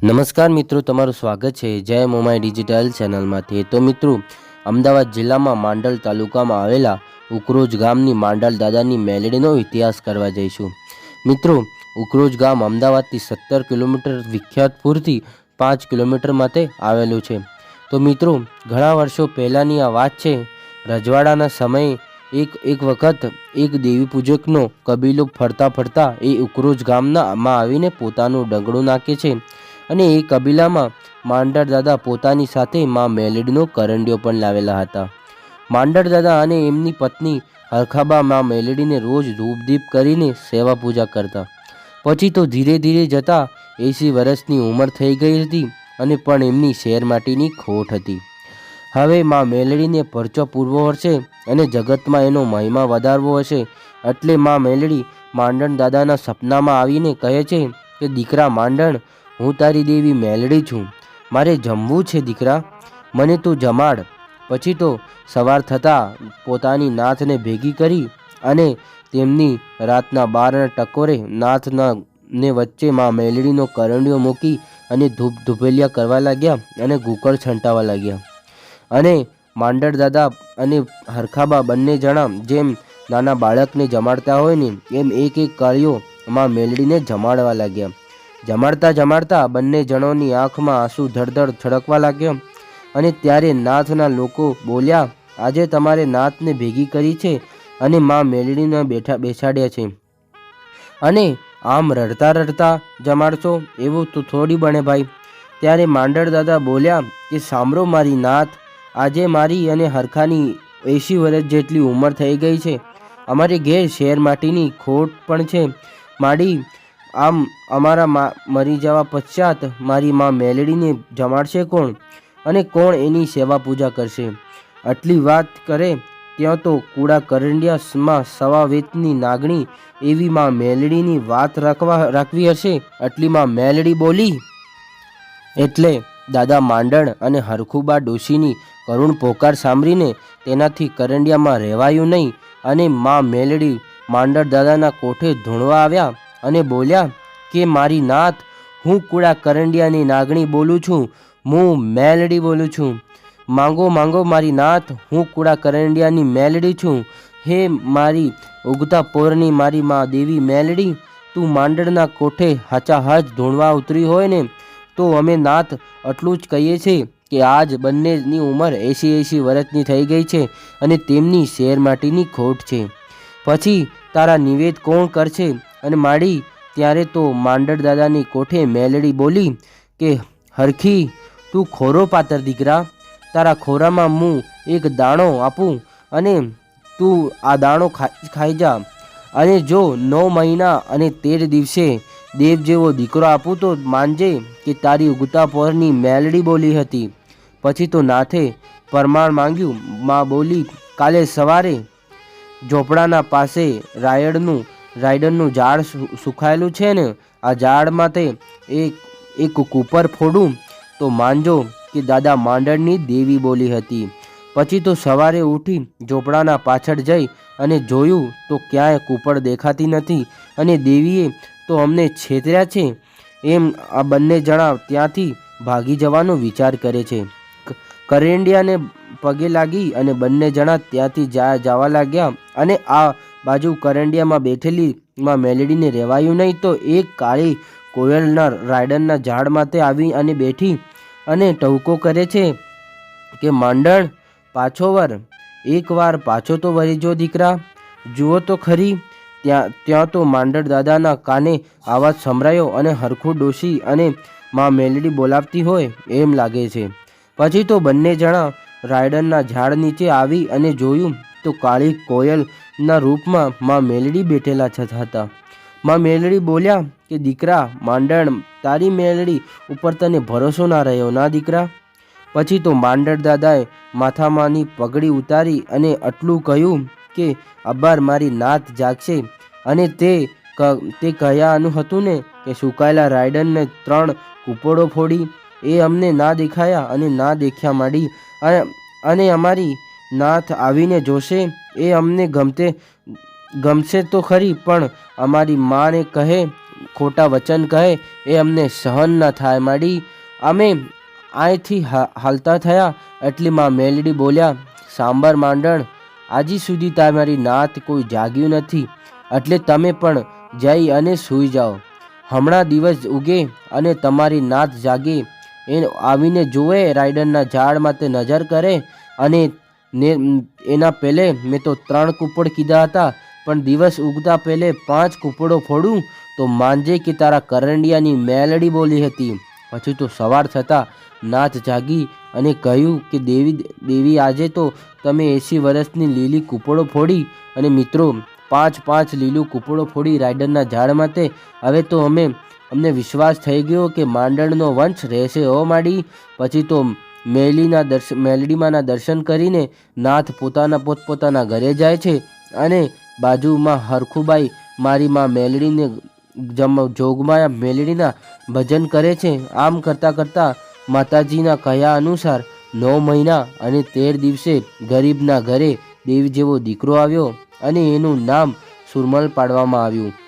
નમસ્કાર મિત્રો, તમારું સ્વાગત છે જય મોમાઈ ડિજિટલ ચેનલમાંથી। તો મિત્રો, અમદાવાદ જિલ્લામાં માંડલ તાલુકામાં આવેલા ઉકરોજ ગામની માંડલ દાદાની મેલડીનો ઇતિહાસ કરવા જઈશું। મિત્રો, ઉકરોજ ગામ અમદાવાદથી 17 કિલોમીટર, વિખ્યાતપુરથી 5 કિલોમીટર માથે આવેલું છે। તો મિત્રો, ઘણા વર્ષો પહેલાંની આ વાત છે। રજવાડાના સમયે એક વખત એક દેવી પૂજકનો કબીલો ફરતા ફરતા એ ઉકરોજ ગામમાં આવીને પોતાનું ડંગડું નાખે છે અને એ કબીલામાં માંડળ દાદા પોતાની સાથે માં મેલડીનો કરંડિયો પણ લાવેલા હતા। માંડળ દાદા અને એમની પત્ની હરખાબા માં મેલડીને રોજ ધૂપદીપ કરીને સેવા પૂજા કરતા। પછી તો ધીરે ધીરે જતાં 80 વર્ષની ઉંમર થઈ ગઈ હતી અને પણ એમની શેર માટીની ખોટ હતી। હવે માં મેલડીને પરચો પૂરવો હશે અને જગતમાં એનો મહિમા વધારવો હશે એટલે માં મેલડી માંડણ દાદાના સપનામાં આવીને કહે છે કે દીકરા માંડણ, હું તારી દેવી મેલડી છું, મારે જમવું છે દીકરા, મને તું જમાડ। પછી તો સવાર થતાં પોતાની નાથને ભેગી કરી અને તેમની રાતના 12ના ટકોરે નાથના ને વચ્ચે માં મેલડીનો કરંડિયો મૂકી અને ધૂપેલિયા કરવા લાગ્યા અને ગુકળ છંટાવા લાગ્યા। અને માંડળ દાદા અને હરખાબા બંને જણા જેમ નાના બાળકને જમાડતા હોય ને એમ એક એક કાળીઓ માં મેલડીને જમાડવા લાગ્યા। જમાડતા જમાડતા બંને જણોની આંખમાં આંસુ ધડધડ છળકવા લાગ્યા અને ત્યારે નાથના લોકો બોલ્યા, આજે તમારે નાથને ભેગી કરી છે અને માં મેલડીને બેસાડ્યા છે અને આમ રડતા રડતા જમાડશો, એવું તો થોડી બને ભાઈ। ત્યારે માંડળ દાદા બોલ્યા કે સાંભળો મારી નાથ, આજે મારી અને હરખાની 80 વર્ષ જેટલી ઉંમર થઈ ગઈ છે, અમારે ઘેર શેર માટીની ખોટ પણ છે માડી, આમ અમારા મરી જવા પશ્ચાત મારી માં મેલડીને જમાડશે કોણ અને કોણ એની સેવા પૂજા કરશે? આટલી વાત કરે ત્યાં તો કુડા કરંડિયામાં સવા વેતની નાગણી એવી માં મેલડીની વાત રાખવી હશે આટલી માં મેલડી બોલી। એટલે દાદા માંડણ અને હરખુબા ડોશીની કરુણ પોકાર સાંભળીને તેનાથી કરંડિયામાં રહેવાયું નહીં અને માં મેલડી માંડળ દાદાના કોઠે ધૂણવા આવ્યા અને બોલ્યા કે મારી નાથ, હું કુડા કરંડિયાની નાગણી બોલું છું, હું મેલડી બોલું છું, માંગો માંગો મારી નાથ, હું કુડા કરંડિયાની મેલડી છું। હે મારી ઉગતા પોરની મારી માં દેવી મેલડી, તું માંડળના કોઠે હાચા હાચ ધૂણવા ઉતરી હોય ને તો અમે નાથ આટલું જ કહીએ છીએ કે આજ બંનેની ઉંમર 80 વર્ષની થઈ ગઈ છે અને તેમની શેર માટીની ખોટ છે, પછી તારા નિવેદ કોણ કરશે? અને માડી ત્યારે તો માંડળ દાદાની કોઠે મેલડી બોલી કે હરખી, તું ખોરો પાતર દીકરા, તારા ખોરામાં હું એક દાણો આપું અને તું આ દાણો ખાઈ જા, અને જો 9 મહિના અને 13 દિવસે દેવ જેવો દીકરો આપું તો માનજે કે તારી ઉગતા પોરની મેલડી બોલી હતી। પછી તો નાથે પરમાણ માંગ્યું। માં બોલી, કાલે સવારે ઝોપડાના પાસે રાયડનું ઝાડ સુખાયેલું છે ને, આ ઝાડમાં તે એક કૂપર ફોડું તો માનજો કે દાદા માંડળની દેવી બોલી હતી। પછી તો સવારે ઉઠી ઝોપડાના પાછળ જઈ અને જોયું તો ક્યાંય કૂપર દેખાતી નથી અને દેવીએ તો અમને છેતર્યા છે એમ આ બંને જણા ત્યાંથી ભાગી જવાનો વિચાર કરે છે। કરંડિયાને પગે લાગી અને બંને જણા ત્યાંથી જવા લાગ્યા અને આ બાજુ કરંડિયામાં બેઠેલી માં મેલડીને રહેવાયું નહીં તો એક કાળી કોયલના રાયડનના ઝાડ માથે આવી અને બેઠી અને ટહુકો કરે છે કે માંડણ, પાછો વર, એકવાર પાછો તો વળી જો દીકરા, જુઓ તો ખરી। ત્યાં તો માંડળ દાદાના કાને આવાજ સંભળાયો અને હરખુ ડોશી અને માં મેલડી બોલાવતી હોય એમ લાગે છે। પછી તો બંને જણા રાયડનના ઝાડ નીચે આવી અને જોયું તો કાળી કોયલના રૂપમાં માં મેલડી બેઠેલા હતા। માં મેલડી બોલ્યા કે દીકરા માંડણ, તારી મેલડી ઉપર તને ભરોસો ના રહ્યો ના દીકરા? પછી તો માંડળ દાદાએ માથામાંની પગડી ઉતારી અને આટલું કહ્યું કે અબ્બાર, મારી નાથ જાગશે અને તે કહ્યાનું હતું ને કે સુકાયેલા રાયડનને 3 કૂપળો ફોડી, એ અમને ના દેખાયા અને ના દેખ્યા માડી, અને અમારી નાથ આવીને જોશે એ અમને ગમશે તો ખરી, પણ અમારી માને કહે ખોટા વચન કહે એ અમને સહન ન થાય માડી. અમે અહીંથી હાલતા થયા એટલે માં મેલડી બોલ્યા, સાંભળ માંડણ, આજી સુધી તમારી નાત કોઈ જાગ્યું નથી, એટલે તમે પણ જઈ અને સૂઈ જાઓ. હમણાં દિવસ ઉગે અને તમારી નાત જાગે એ આવીને જોવે, રાયડનના ઝાડ માટે નજર કરે અને એના પહેલે મેં તો 3 કૂપડ કીધા હતા, પણ દિવસ ઉગતા પહેલે 5 કૂપડો ફોડું તો માંજે કે તારા કરંડિયાની મેલડી બોલી હતી. પછી તો સવાર થતાં નાત જાગી અને કહ્યું કે દેવી આજે તો તમે 80 વર્ષની લીલી કૂપડો ફોડી. અને મિત્રો 5 લીલું કૂપડો ફોડી રાયડનના ઝાડ માટે. હવે તો અમને વિશ્વાસ થઈ ગયો કે માંડણનો વંશ રહેશે હો માડી. પછી તો મેલડીમાના દર્શન કરીને નાથ પોતપોતાના ઘરે જાય છે અને બાજુમાં હરખુબાઈ મારી માં મેલડીને જોગમાયા મેલડીના ભજન કરે છે. આમ કરતાં માતાજીના કહ્યા અનુસાર 9 મહિના અને 13 દિવસે ગરીબના ઘરે દેવી જેવો દીકરો આવ્યો અને એનું નામ સુરમલ પાડવામાં આવ્યું.